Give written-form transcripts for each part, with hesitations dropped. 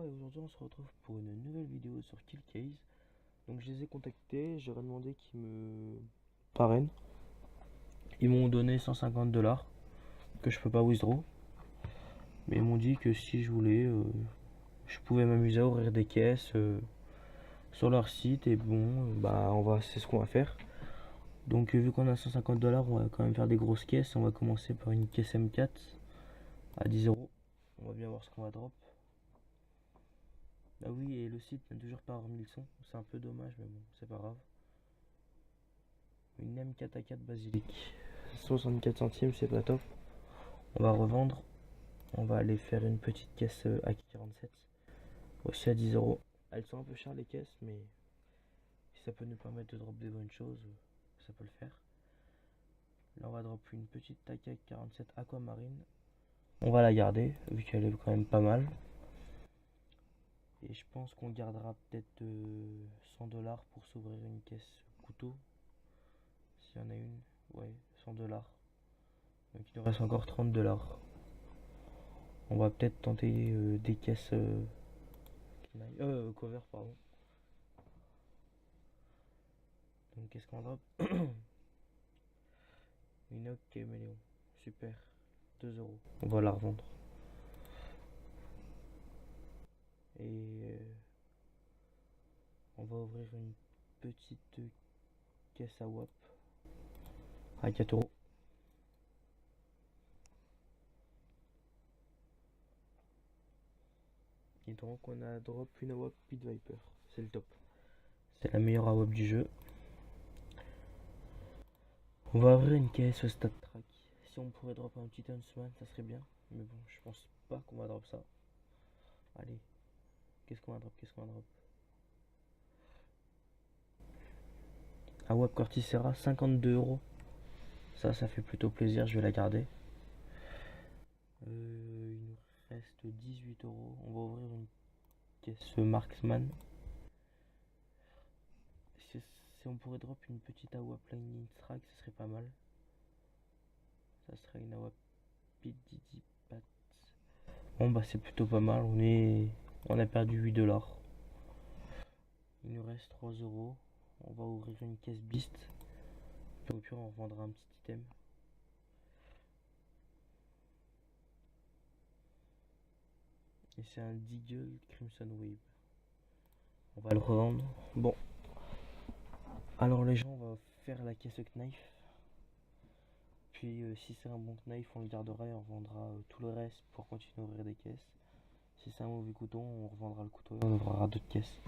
et aujourd'hui on se retrouve pour une nouvelle vidéo sur Killcase. Donc je les ai contactés, j'aurais demandé qu'ils me parrainent. Ils m'ont donné 150 $ que je peux pas withdraw. Mais ils m'ont dit que si je voulais, je pouvais m'amuser à ouvrir des caisses sur leur site. Et bon, bah c'est ce qu'on va faire. Donc vu qu'on a 150 $, on va quand même faire des grosses caisses. On va commencer par une caisse M4 à 10 €. On va bien voir ce qu'on va drop. Ah oui, et le site n'a toujours pas remis le son. C'est un peu dommage, mais bon, c'est pas grave. Une M4A4 basilic. 64 centimes, c'est pas top. On va revendre. On va aller faire une petite caisse AK-47. Aussi à 10 €. Elles sont un peu chères les caisses, mais si ça peut nous permettre de drop des bonnes choses, ça peut le faire. Là, on va drop une petite AK-47 Aquamarine. On va la garder, vu qu'elle est quand même pas mal. Et je pense qu'on gardera peut-être 100 $ pour s'ouvrir une caisse couteau. S'il y en a une, ouais, 100 $. Donc il nous reste encore 30 $. On va peut-être tenter des caisses cover, pardon. Donc qu'est-ce qu'on drop? Une OK Caméléon. Super. 2 €. On va la revendre. Et on va ouvrir une petite caisse à WAP à 4 €. Et donc on a drop une AWAP Pit Viper. C'est le top. C'est la meilleure AWAP du jeu. On va ouvrir une caisse au Stat Track. Si on pourrait drop un petit Huntsman, ça serait bien. Mais bon, je pense pas qu'on va drop ça. Allez. Qu'est-ce qu'on va drop? AWAP Corticera, 52 €. Ça fait plutôt plaisir, je vais la garder. Il nous reste 18 €. On va ouvrir une caisse Marksman. Si on pourrait drop une petite AWAP Lightning Strike, ce serait pas mal. Ça serait une AWAP Pit Didi Pat. Bon bah c'est plutôt pas mal, on a perdu 8 $. Il nous reste 3 €. On va ouvrir une caisse Beast. Puis au pire on revendra un petit item. Et c'est un Deagle Crimson Wave. On va le revendre. Bon. Alors les gens, on va faire la caisse knife. Puis si c'est un bon knife, on le gardera et on revendra tout le reste pour continuer à ouvrir des caisses. Si c'est un mauvais couteau, on revendra le couteau et on ouvrira d'autres caisses.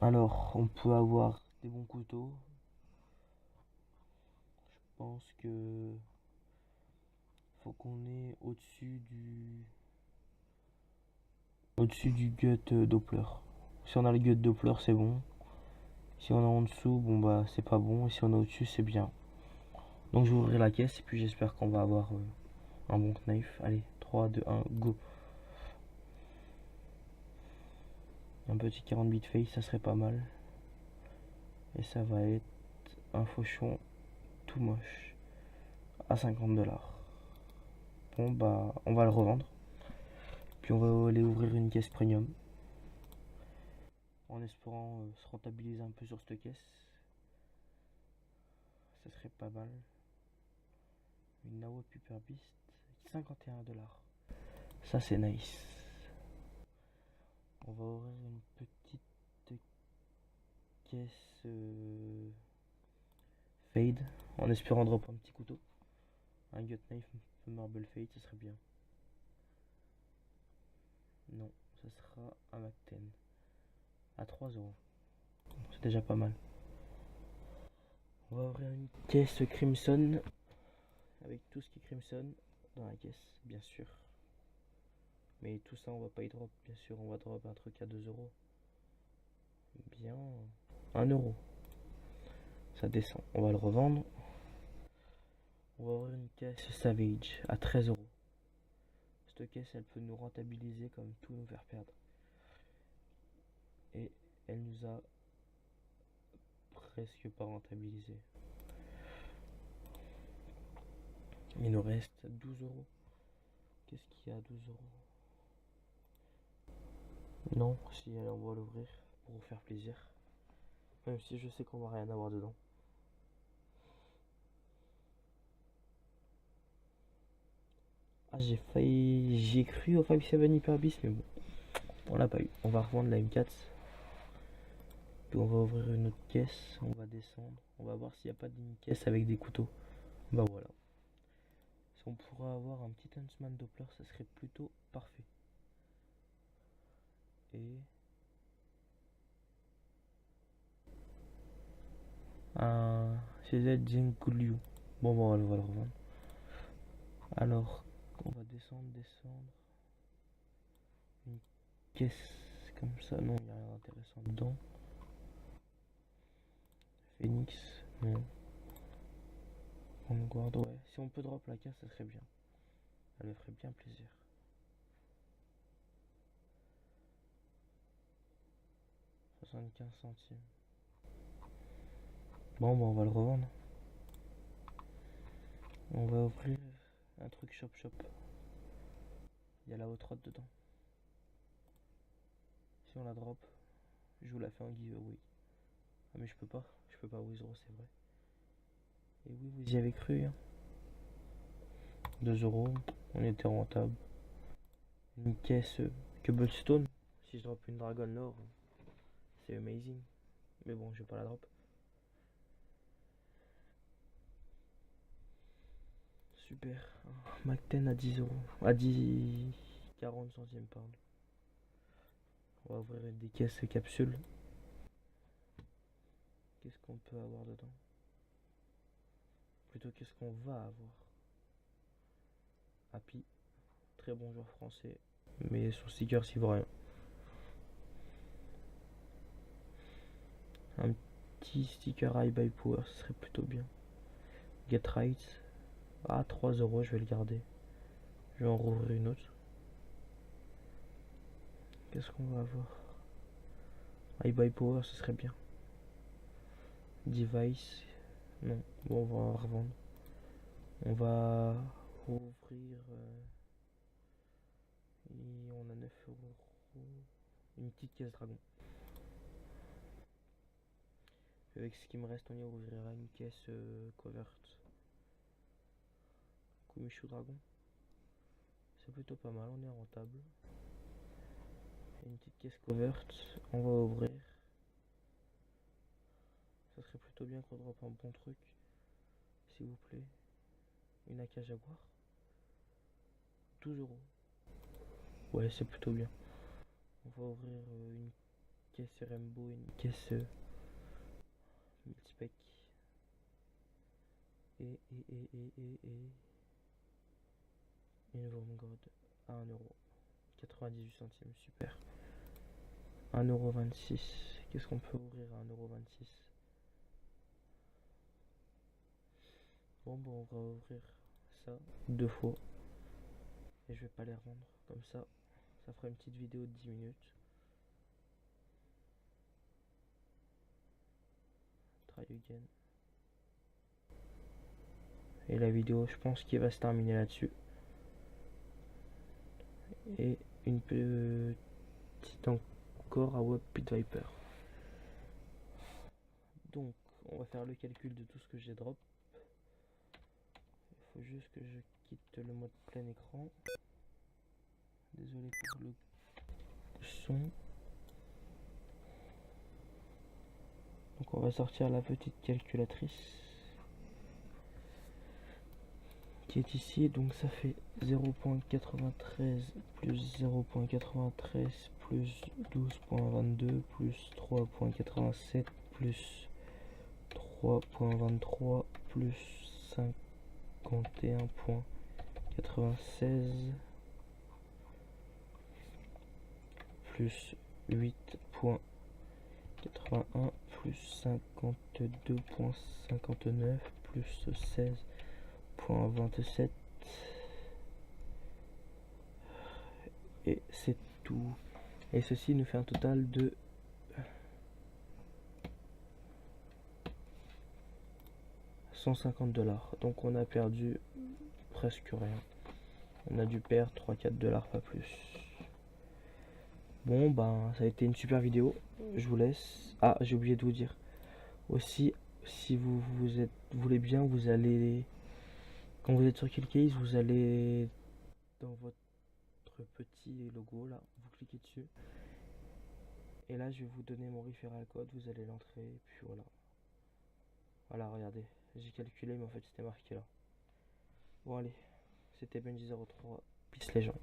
Alors, on peut avoir des bons couteaux. Je pense que faut qu'on est au-dessus du gut Doppler. Si on a le gut Doppler, c'est bon. Si on est en dessous, bon bah c'est pas bon. Et si on est au-dessus, c'est bien. Donc je vais ouvrir la caisse et puis j'espère qu'on va avoir un bon knife. Allez, 3, 2, 1, go. Un petit 40 bit face, ça serait pas mal. Et ça va être un fauchon tout moche à 50 $. Bon bah on va le revendre. Puis on va aller ouvrir une caisse premium. En espérant se rentabiliser un peu sur cette caisse. Ça serait pas mal. Une Nawa Piper Beast, 51 $. Ça c'est nice. On va ouvrir une petite caisse Fade. En espérant drop un petit couteau. Un gut knife, un marble Fade, ça serait bien. Non, ça sera un Mac 10 à 3 €. C'est déjà pas mal. On va ouvrir une caisse Crimson avec tout ce qui est Crimson dans la caisse, bien sûr. Mais tout ça, on va pas y drop, bien sûr. On va drop un truc à 2 €. Bien. 1 €. Ça descend. On va le revendre. On va ouvrir une caisse Savage à 13 €. Cette caisse, elle peut nous rentabiliser comme tout nous faire perdre. Et elle nous a presque pas rentabilisé. Il nous reste 12 €. Qu'est-ce qu'il y a à 12 €? Non, si allez, on va l'ouvrir pour vous faire plaisir. Même si je sais qu'on va rien avoir dedans. Ah, j'ai cru au 5-7 Hyper Beast, mais bon, on l'a pas eu. On va revendre la M4. Puis on va ouvrir une autre caisse, on va descendre. On va voir s'il n'y a pas d'une caisse avec des couteaux. Bah voilà. Si on pourrait avoir un petit Huntsman Doppler, ça serait plutôt parfait. Et un CZ Zenkulyu. Bon, on va le revendre. Alors, on va descendre. Une caisse comme ça, non, il n'y a rien d'intéressant dedans. Phoenix, non. Vanguard, ouais. Si on peut drop la caisse, ça serait bien. Elle me ferait bien plaisir. 75 centimes. Bon, bah on va le revendre. On va ouvrir un truc shop. Il y a la haute rod dedans. Si on la drop, je vous la fais en giveaway. Ah mais je peux pas withdraw, c'est vrai. Et oui, vous y avez cru, hein. 2 euros, on était rentable. Une caisse Cobblestone. Si je drop une Dragon Lore, c'est amazing. Mais bon, je vais pas la drop. Super. Mac 10 à 10 euros. À 10... 40 centimes, pardon. On va ouvrir des caisses capsules. Qu'est-ce qu'on peut avoir dedans? Plutôt, qu'est-ce qu'on va avoir? Happy. Très bon joueur français. Mais son sticker s'y vaut rien. Un petit sticker High by Power, ce serait plutôt bien. Get Right. Ah, 3 euros, je vais le garder. Je vais en rouvrir une autre. Qu'est-ce qu'on va avoir? High by Power, ce serait bien. Device. Non, bon, on va en revendre. On va rouvrir. Et on a 9 euros. Une petite caisse dragon. Avec ce qui me reste, on y ouvrira une caisse covert. Kumishu dragon. C'est plutôt pas mal, on est rentable. Et une petite caisse covert. On va ouvrir. Ça serait plutôt bien qu'on drop un bon truc. S'il vous plaît. Une AK Jaguar. 12 euros. Ouais, c'est plutôt bien. On va ouvrir une caisse Rainbow, une caisse multipack. Et une Vanguard à 1 euro. 98 centimes, super. 1,26 €. Qu'est-ce qu'on peut ouvrir à 1,26 €? Bon, on va ouvrir ça 2 fois. Et je vais pas les revendre. Comme ça fera une petite vidéo de 10 minutes. Try again. Et la vidéo, je pense qu'il va se terminer là-dessus. Et une petite encore à Web Pit Viper. Donc, on va faire le calcul de tout ce que j'ai drop. Il faut juste que je quitte le mode plein écran. Désolé pour le son. Donc on va sortir la petite calculatrice qui est ici. Donc ça fait 0.93 plus 0.93 plus 12.22 plus 3.87 plus 3.23 plus 51.96 plus 8.81 plus 52.59 plus 16.27 et c'est tout. Et ceci nous fait un total de 150 $. Donc on a perdu presque rien. On a dû perdre 3-4 $, pas plus. Bon, ben, ça a été une super vidéo. Je vous laisse. Ah, j'ai oublié de vous dire. Aussi, si vous voulez bien, vous allez. Quand vous êtes sur Killcase, vous allez dans votre petit logo là, vous cliquez dessus. Et là, je vais vous donner mon referral code. Vous allez l'entrer. Et puis voilà. Voilà, regardez. J'ai calculé, mais en fait, c'était marqué là. Bon, allez. C'était Benji03. Peace les gens.